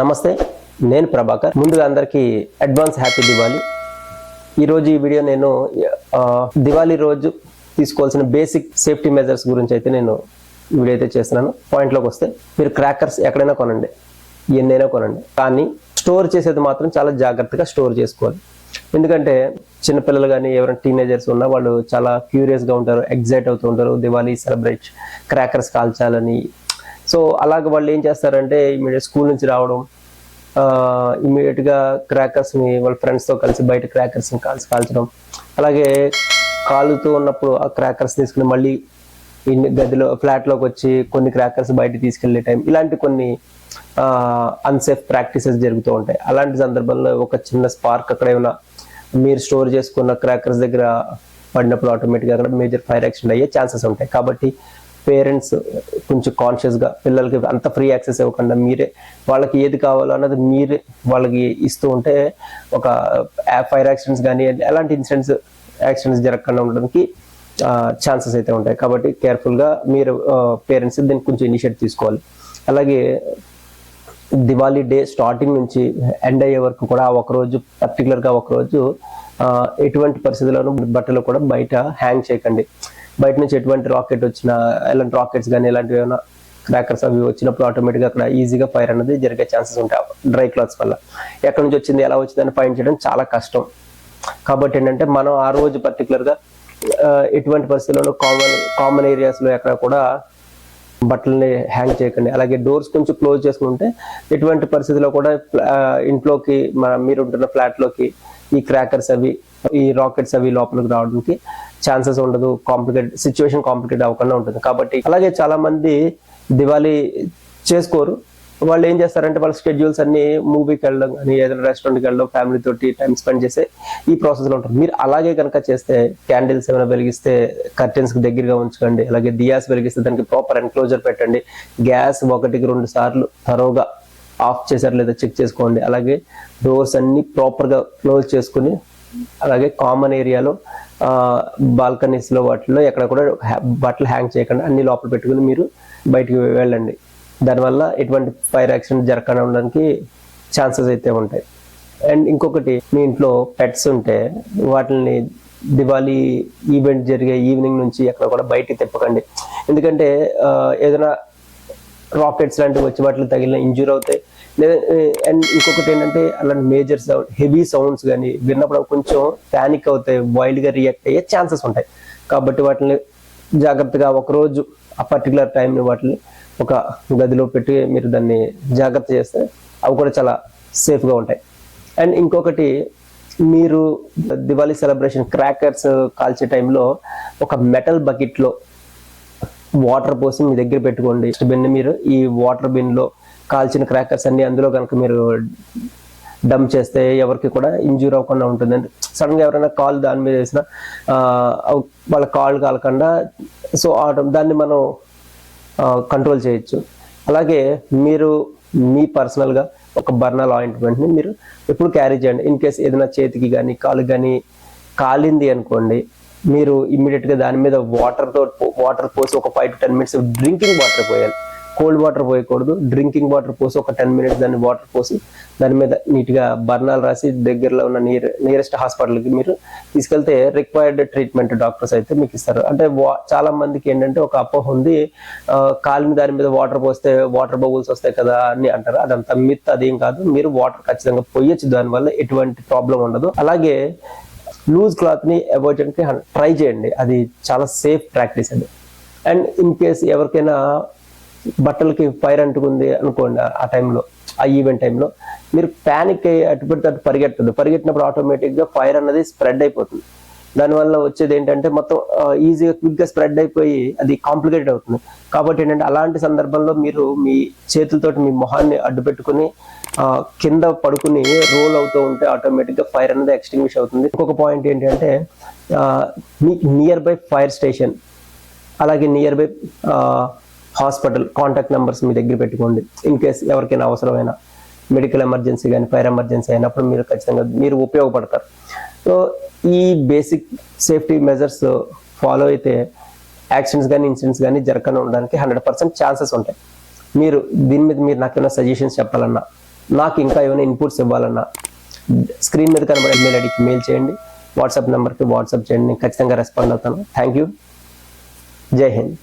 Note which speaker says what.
Speaker 1: నమస్తే, నేను ప్రభాకర్. ముందుగా అందరికీ అడ్వాన్స్ హ్యాపీ దివాళీ. ఈరోజు ఈ వీడియో నేను దివాళీ రోజు తీసుకోవాల్సిన బేసిక్ సేఫ్టీ మెజర్స్ గురించి అయితే నేను వీడియో అయితే చేస్తున్నాను. పాయింట్లోకి వస్తే, మీరు క్రాకర్స్ ఎక్కడైనా కొనండి, ఎన్నైనా కొనండి, కానీ స్టోర్ చేసేది మాత్రం చాలా జాగ్రత్తగా స్టోర్ చేసుకోవాలి. ఎందుకంటే చిన్నపిల్లలు కానీ ఎవరైనా టీనేజర్స్ ఉన్నా వాళ్ళు చాలా క్యూరియస్గా ఉంటారు, ఎగ్జైట్ అవుతూ ఉంటారు దివాళీ సెలబ్రేట్ క్రాకర్స్ కాల్చాలని. సో అలాగే వాళ్ళు ఏం చేస్తారంటే ఇమీడియట్ స్కూల్ నుంచి రావడం, ఇమీడియట్గా క్రాకర్స్ని వాళ్ళ ఫ్రెండ్స్తో కలిసి బయట క్రాకర్స్ని కాల్చడం, అలాగే కాలుతూ ఉన్నప్పుడు ఆ క్రాకర్స్ తీసుకుని మళ్ళీ గదిలో ఫ్లాట్లోకి వచ్చి కొన్ని క్రాకర్స్ బయట తీసుకెళ్లే టైం, ఇలాంటి కొన్ని అన్సేఫ్ ప్రాక్టీసెస్ జరుగుతూ ఉంటాయి. అలాంటి సందర్భంలో ఒక చిన్న స్పార్క్ అక్కడ ఏమైనా మీరు స్టోర్ చేసుకున్న క్రాకర్స్ దగ్గర పడినప్పుడు ఆటోమేటిక్గా అక్కడ మేజర్ ఫైర్ యాక్సిడెంట్ అయ్యే ఛాన్సెస్ ఉంటాయి. కాబట్టి పేరెంట్స్ కొంచెం కాన్షియస్గా పిల్లలకి అంత ఫ్రీ యాక్సెస్ ఇవ్వకుండా మీరే వాళ్ళకి ఏది కావాలో అన్నది మీరే వాళ్ళకి ఇస్తూ ఉంటే ఒక ఫైర్ యాక్సిడెంట్స్ కానీ ఎలాంటి యాక్సిడెంట్స్ జరగకుండా ఉండడానికి ఛాన్సెస్ అయితే ఉంటాయి. కాబట్టి కేర్ఫుల్గా మీరు పేరెంట్స్ దీనికి కొంచెం ఇనిషియేట్ తీసుకోవాలి. అలాగే దివాళీ డే స్టార్టింగ్ నుంచి ఎండ్ అయ్యే వరకు కూడా ఒకరోజు పర్టికులర్గా ఒకరోజు ఎటువంటి పరిస్థితుల్లోనూ బట్టలు కూడా బయట హ్యాంగ్ చేయకండి. బయట నుంచి ఎటువంటి రాకెట్ వచ్చినా, ఎలాంటి రాకెట్స్ కానీ ఇలాంటివి ఏమైనా క్రాకర్స్ అవి వచ్చినప్పుడు ఆటోమేటిక్గా అక్కడ ఈజీగా ఫైర్ అనేది జరిగే ఛాన్సెస్ ఉంటాయి డ్రై క్లాత్స్ వల్ల. ఎక్కడి నుంచి వచ్చింది, ఎలా వచ్చిందని ఫైండ్ చేయడం చాలా కష్టం. కాబట్టి ఏంటంటే మనం ఆ రోజు పర్టికులర్గా ఎటువంటి పరిస్థితుల్లోనూ కామన్ ఏరియాస్లో ఎక్కడ కూడా బట్టలని హ్యాంగ్ చేయకండి. అలాగే డోర్స్ కొంచెం క్లోజ్ చేసుకుంటే ఎటువంటి పరిస్థితిలో కూడా ఇంట్లోకి మీరు ఉంటున్న ఫ్లాట్లోకి ఈ క్రాకర్స్ అవి, ఈ రాకెట్స్ అవి లోపలికి రావడానికి ఛాన్సెస్ ఉండదు. సిచ్యువేషన్ కాంప్లికేట్ అవ్వకుండా ఉంటుంది. కాబట్టి అలాగే చాలా మంది దివాళీ చేసుకోరు. వాళ్ళు ఏం చేస్తారంటే వాళ్ళ షెడ్యూల్స్ అన్ని మూవీకి వెళ్ళడం కానీ ఏదైనా రెస్టారెంట్కి వెళ్ళడం, ఫ్యామిలీ తోటి టైం స్పెండ్ చేసే ఈ ప్రాసెస్లో ఉంటారు. మీరు అలాగే కనుక చేస్తే క్యాండిల్స్ ఏమైనా వెలిగిస్తే కర్టెన్స్కి దగ్గరగా ఉంచుకోండి. అలాగే దియాస్ వెలిగిస్తే దానికి ప్రాపర్ ఎన్క్లోజర్ పెట్టండి. గ్యాస్ 1-2 సార్లు తరోగా ఆఫ్ చేశారు లేదా చెక్ చేసుకోండి. అలాగే డోర్స్ అన్ని ప్రాపర్గా క్లోజ్ చేసుకుని, అలాగే కామన్ ఏరియాలో బాల్కనీస్లో వాటిలో ఎక్కడ కూడా బట్టలు హ్యాంగ్ చేయకుండా అన్ని లోపల పెట్టుకుని మీరు బయటికి వెళ్ళండి. దానివల్ల ఎటువంటి ఫైర్ యాక్సిడెంట్ జరగకుండా ఉండడానికి ఛాన్సెస్ అయితే ఉంటాయి. అండ్ ఇంకొకటి, మీ ఇంట్లో పెట్స్ ఉంటే వాటిని దివాళీ ఈవెంట్ జరిగే ఈవినింగ్ నుంచి ఎక్కడ కూడా బయటికి తిప్పకండి. ఎందుకంటే ఏదైనా రాకెట్స్ లాంటివి వచ్చి వాటిలో తగిలిన ఇంజూర్ అవుతాయి. లేదా అండ్ ఇంకొకటి ఏంటంటే అలాంటి మేజర్ సౌండ్, హెవీ సౌండ్స్ కానీ విన్నప్పుడు కొంచెం ప్యానిక్ అవుతాయి, వైల్డ్గా రియాక్ట్ అయ్యే ఛాన్సెస్ ఉంటాయి. కాబట్టి వాటిని జాగ్రత్తగా ఒకరోజు ఆ పర్టికులర్ టైంని వాటిని ఒక గదిలో పెట్టి మీరు దాన్ని జాగ్రత్త చేస్తే అవి కూడా చాలా సేఫ్గా ఉంటాయి. అండ్ ఇంకొకటి, మీరు దివాళీ సెలబ్రేషన్ క్రాకర్స్ కాల్చే టైంలో ఒక మెటల్ బకెట్లో వాటర్ పోసి మీ దగ్గర పెట్టుకోండి. బిన్ మీరు ఈ వాటర్ బిన్లో కాల్చిన క్రాకర్స్ అన్ని అందులో కనుక మీరు డంప్ చేస్తే ఎవరికి కూడా ఇంజూర్ అవ్వకుండా ఉంటుంది. సడన్గా ఎవరైనా కాల్ దాని మీద వేసినా వాళ్ళ కాల్ కాలకుండా సో దాన్ని మనం కంట్రోల్ చేయొచ్చు. అలాగే మీరు మీ పర్సనల్గా ఒక బర్నల్ ఆయింట్మెంట్ని మీరు ఎప్పుడు క్యారీ చేయండి. ఇన్ కేస్ ఏదైనా చేతికి కానీ కాలుకి కానీ కాలింది అనుకోండి, మీరు ఇమ్మీడియట్గా దాని మీద వాటర్ పోసి ఒక 5 to 10 minutes డ్రింకింగ్ వాటర్ పోయాలి. కోల్డ్ వాటర్ పోయకూడదు. డ్రింకింగ్ వాటర్ పోసి ఒక 10 minutes దాన్ని వాటర్ పోసి దాని మీద నీట్గా బర్నాలు రాసి దగ్గరలో ఉన్న నియరెస్ట్ హాస్పిటల్కి మీరు తీసుకెళ్తే రిక్వైర్డ్ ట్రీట్మెంట్ డాక్టర్స్ అయితే మీకు ఇస్తారు. అంటే చాలా మందికి ఏంటంటే ఒక అపోహ ఉంది, కాలిన దాని మీద వాటర్ పోస్తే వాటర్ బబుల్స్ వస్తాయి కదా అని అంటారు. అదంతా మిత్, అదేం కాదు. మీరు వాటర్ ఖచ్చితంగా పోయొచ్చు, దానివల్ల ఎటువంటి ప్రాబ్లం ఉండదు. అలాగే లూజ్ క్లాత్ని అవాయిడ్ చేయడానికి ట్రై చేయండి, అది చాలా సేఫ్ ప్రాక్టీస్ అది. అండ్ ఇన్ కేస్ ఎవరికైనా బట్టలకి ఫైర్ అంటుకుంది అనుకోండి, ఆ టైంలో, ఆ ఈవెంట్ టైంలో మీరు ప్యానిక్ అయ్యి అటు పెడితే అటు పరిగెట్టినప్పుడు ఆటోమేటిక్గా ఫైర్ అన్నది స్ప్రెడ్ అయిపోతుంది. దానివల్ల వచ్చేది ఏంటంటే మొత్తం ఈజీగా క్విక్గా స్ప్రెడ్ అయిపోయి అది కాంప్లికేటెడ్ అవుతుంది. కాబట్టి ఏంటంటే అలాంటి సందర్భంలో మీరు మీ చేతులతోటి మీ మొహాన్ని అడ్డు పెట్టుకుని కింద పడుకుని రోల్ అవుతూ ఉంటే ఆటోమేటిక్గా ఫైర్ అనేది ఎక్స్టింగ్విష్ అవుతుంది. ఇంకొక పాయింట్ ఏంటంటే మీకు నియర్ బై ఫైర్ స్టేషన్, అలాగే nearby hospital contact numbers మీ దగ్గర పెట్టుకోండి. ఇన్ కేస్ ఎవరికైనా అవసరమైన మెడికల్ ఎమర్జెన్సీ కానీ ఫైర్ ఎమర్జెన్సీ అయినప్పుడు మీరు ఖచ్చితంగా మీరు ఉపయోగపడతారు. సో ఈ బేసిక్ సేఫ్టీ మెజర్స్ ఫాలో అయితే యాక్సిడెంట్స్ కానీ ఇన్సిడెంట్స్ కానీ జరగకుండా ఉండడానికి 100% ఛాన్సెస్ ఉంటాయి. మీరు దీని మీద మీరు నాకేమైనా సజెషన్స్ చెప్పాలన్నా నాకు ఇంకా ఏమైనా ఇన్పుట్స్ ఇవ్వాలన్నా స్క్రీన్ మీద కనబడే మెయిల్ ఐడికి మెయిల్ చేయండి, వాట్సాప్ నెంబర్కి వాట్సాప్ చేయండి. నేను ఖచ్చితంగా రెస్పాండ్ అవుతాను. Thank you. జై హింద్.